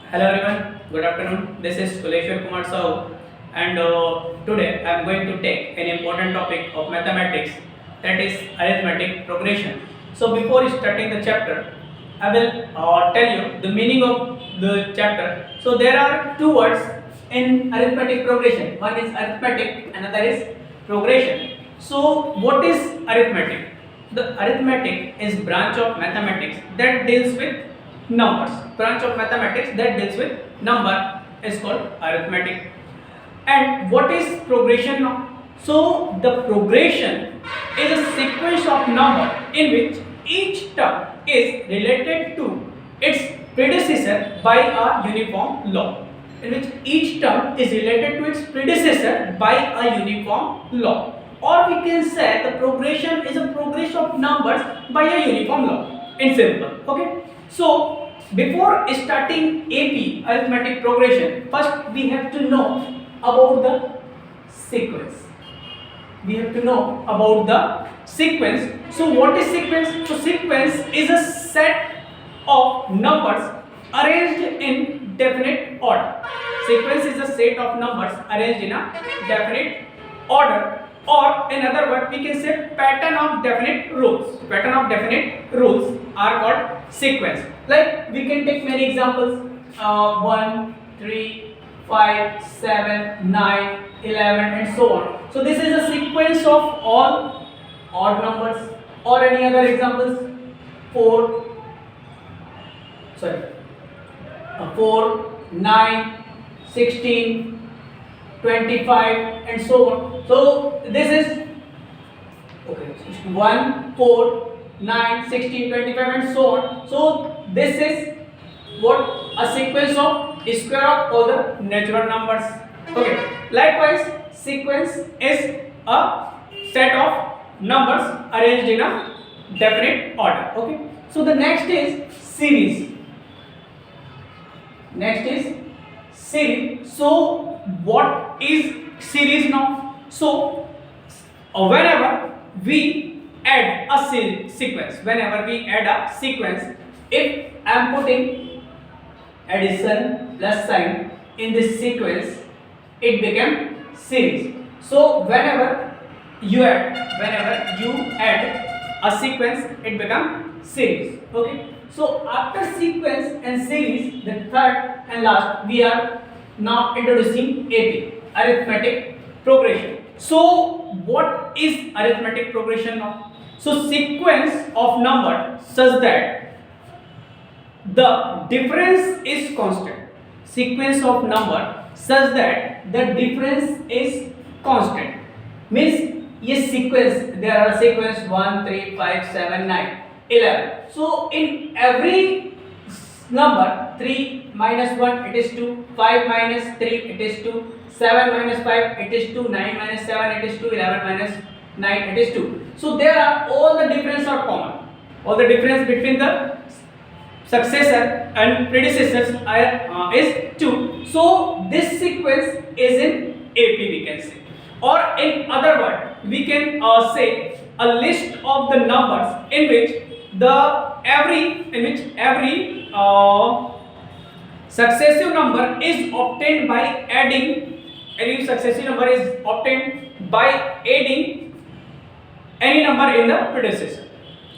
Hello everyone, good afternoon. This is Kuleshwar Kumar Sahu, and today I am going to take an important topic of mathematics, that is arithmetic progression. So before starting the chapter, I will tell you the meaning of the chapter. So there are two words in arithmetic progression. One is arithmetic, another is progression. So what is arithmetic? The arithmetic is branch of mathematics that deals with numbers. Branch of mathematics that deals with number is called arithmetic. And what is progression now? So the progression is a sequence of number in which each term is related to its predecessor by a uniform law. In which each term is related to its predecessor by a uniform law. Or we can say the progression is a progression of numbers by a uniform law. In simple. Okay. So before starting AP arithmetic progression, first we have to know about the sequence. We have to know about the sequence. So what is sequence? So sequence is a set of numbers arranged in definite order. Sequence is a set of numbers arranged in a definite order, or in other words we can say pattern of definite rules. Pattern of definite rules are called sequence. Like we can take many examples, 1, 3, 5, 7, 9, 11 and so on. So this is a sequence of all odd numbers. Or any other examples, 4, 9, 16, 25 and so on. So this is 1, 4, 9, 16, 25 and so on. So this is what a sequence of square of all the natural numbers. Okay. Likewise, sequence is a set of numbers arranged in a definite order. Okay. So the next is series. Next is series. So what is series now? So whenever we add a sequence, if I am putting addition plus sign in this sequence, it becomes series. So whenever you add a sequence, it becomes series. Okay. So after sequence and series, the third and last, we are now introducing AP, arithmetic progression. So what is arithmetic progression now? So sequence of number such that the difference is constant. Sequence of number such that the difference is constant. Means yes, sequence, there are sequence 1, 3, 5, 7, 9, 11. So in every number, 3 minus 1 it is 2, 5 minus 3 it is 2, 7 minus 5 it is 2, 9 minus 7 it is 2, 11 minus 9 it is 2. So there are all the difference are common. All the difference between the successor and predecessors is 2. So this sequence is in AP, we can say. Or in other words, we can say a list of the numbers in which every successive number is obtained by adding. Any successive number is obtained by adding any number in the predecessor.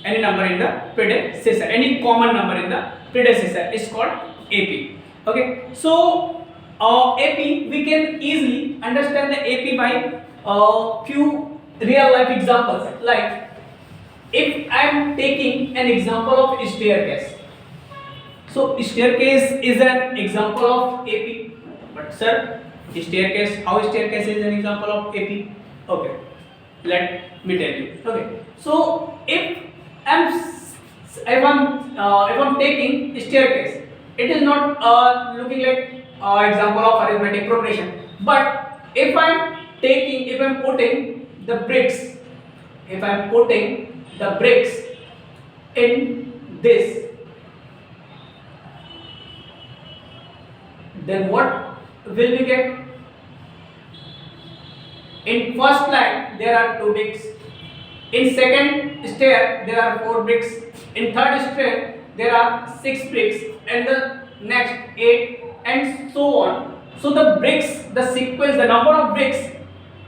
Any common number in the predecessor is called AP. Okay. So AP, we can easily understand the AP by few real life examples. Like if I am taking an example of staircase. So staircase is an example of AP. But sir, how staircase is an example of AP? Okay. Let me tell you. Okay. So if I'm taking staircase, it is not looking like example of arithmetic progression. But if I'm putting the bricks, in this, then what will we get? In first line there are 2 bricks. In second stair there are 4 bricks. In third stair there are 6 bricks, and the next 8, and so on. So the bricks, the sequence, the number of bricks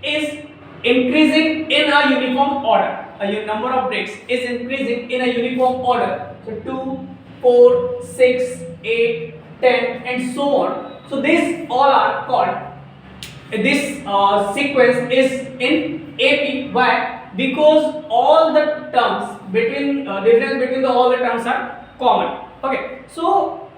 is increasing in a uniform order. Number of bricks is increasing in a uniform order. So 2, 4, 6, 8, 10 and so on. So these all are called, this sequence is in AP. Why? Because all the terms between difference between all the terms are common. Okay, so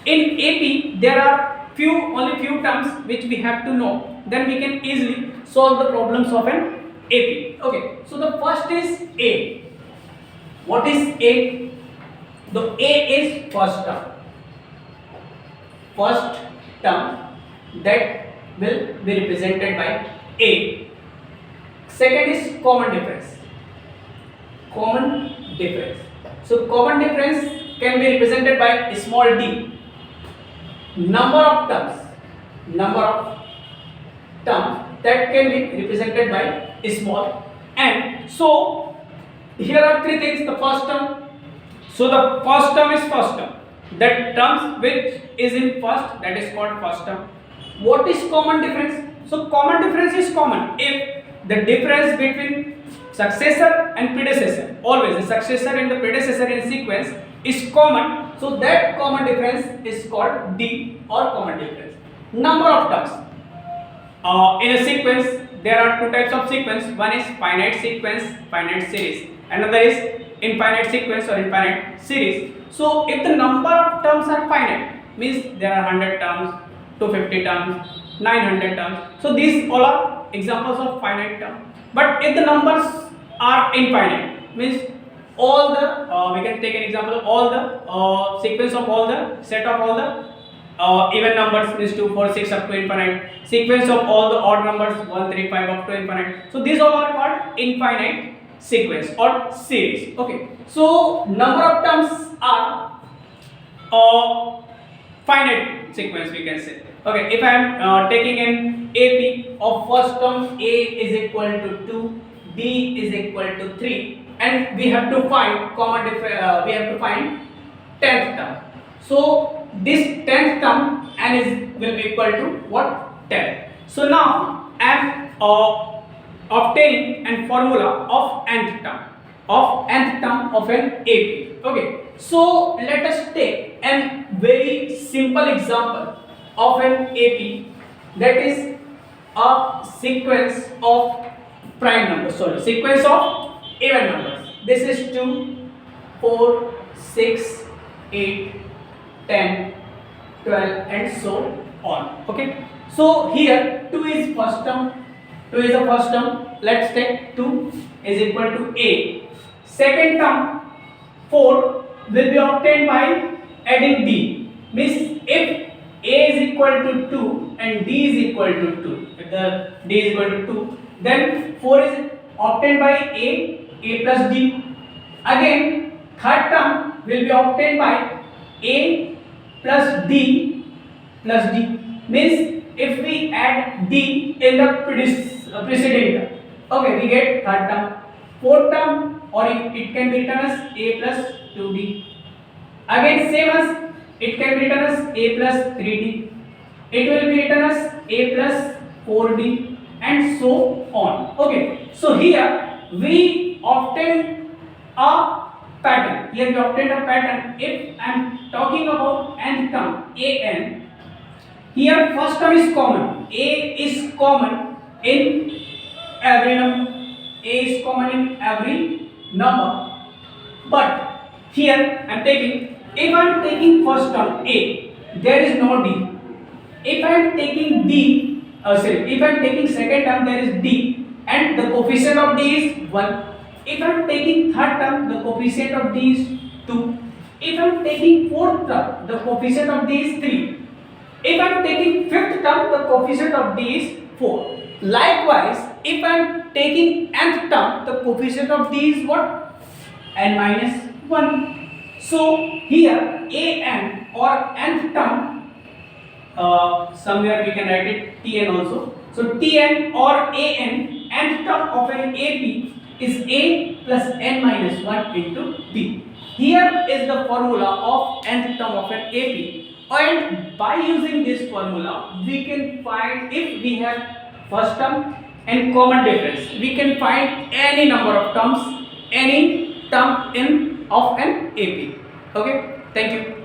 in AP there are only few terms which we have to know, then we can easily solve the problems of an AP. Okay, so the first is A. What is A? The A is first term. First term that will be represented by A. Second is common difference. Common difference. So common difference can be represented by small d. Number of terms that can be represented by small n. So here are three things. The first term. So the first term is first term. That terms which is in first, that is called first term. What is common difference? So common difference is common if the difference between successor and predecessor, always the successor and the predecessor in sequence is common. So that common difference is called D or common difference. Number of terms. In a sequence there are two types of sequence. One is finite sequence, finite series. Another is infinite sequence or infinite series. So if the number of terms are finite, means there are 100 terms, 250 terms, 900 terms. So these all are examples of finite term. But if the numbers are infinite, means all the we can take an example of all the sequence of all the set of all the even numbers, means 2, 4, 6 up to infinite. Sequence of all the odd numbers 1, 3, 5 up to infinite. So these all are called infinite sequence or series. Okay. So number of terms are finite sequence, we can say. Okay, if I am taking an AP of first term, A is equal to 2, B is equal to 3, and we have to find common we have to find 10th term. So this 10th term n will be equal to what? 10. So now I am obtaining a formula of nth term of an AP. Okay, so let us take a very simple example of an AP, that is a sequence of sequence of even numbers. This is 2, 4, 6, 8, 10, 12 and so on. Okay, so here 2 is first term. 2 is the first term. Let's take 2 is equal to A. Second term 4 will be obtained by adding D. Means if A is equal to 2 and D is equal to 2, if the D is equal to 2, then 4 is obtained by A plus D. Again third term will be obtained by A plus D plus D. Means if we add D in the preceding term, okay, we get third term. Fourth term, or it can be written as A plus 2D. Again same as it can be written as A plus 3D. It will be written as A plus 4D and so on. Okay, so here we obtain a pattern. Here we obtain a pattern. If I am talking about nth term, an, here first term is common. A is common in every number. A is common in every number. But here I am taking, if I am taking first term A, there is no D. If I am taking D, if I am taking second term, there is D and the coefficient of D is 1. If I am taking third term, the coefficient of D is 2. If I am taking fourth term, the coefficient of D is 3. If I am taking fifth term, the coefficient of D is 4. Likewise, if I am taking nth term, the coefficient of D is what? N minus 1. So here an or nth term, somewhere we can write it Tn also. So Tn or an, nth term of an AP is A plus n minus 1 into B. Here is the formula of nth term of an AP. And by using this formula, we can find, if we have first term and common difference, we can find any number of terms, any term in of an AP. Okay, thank you.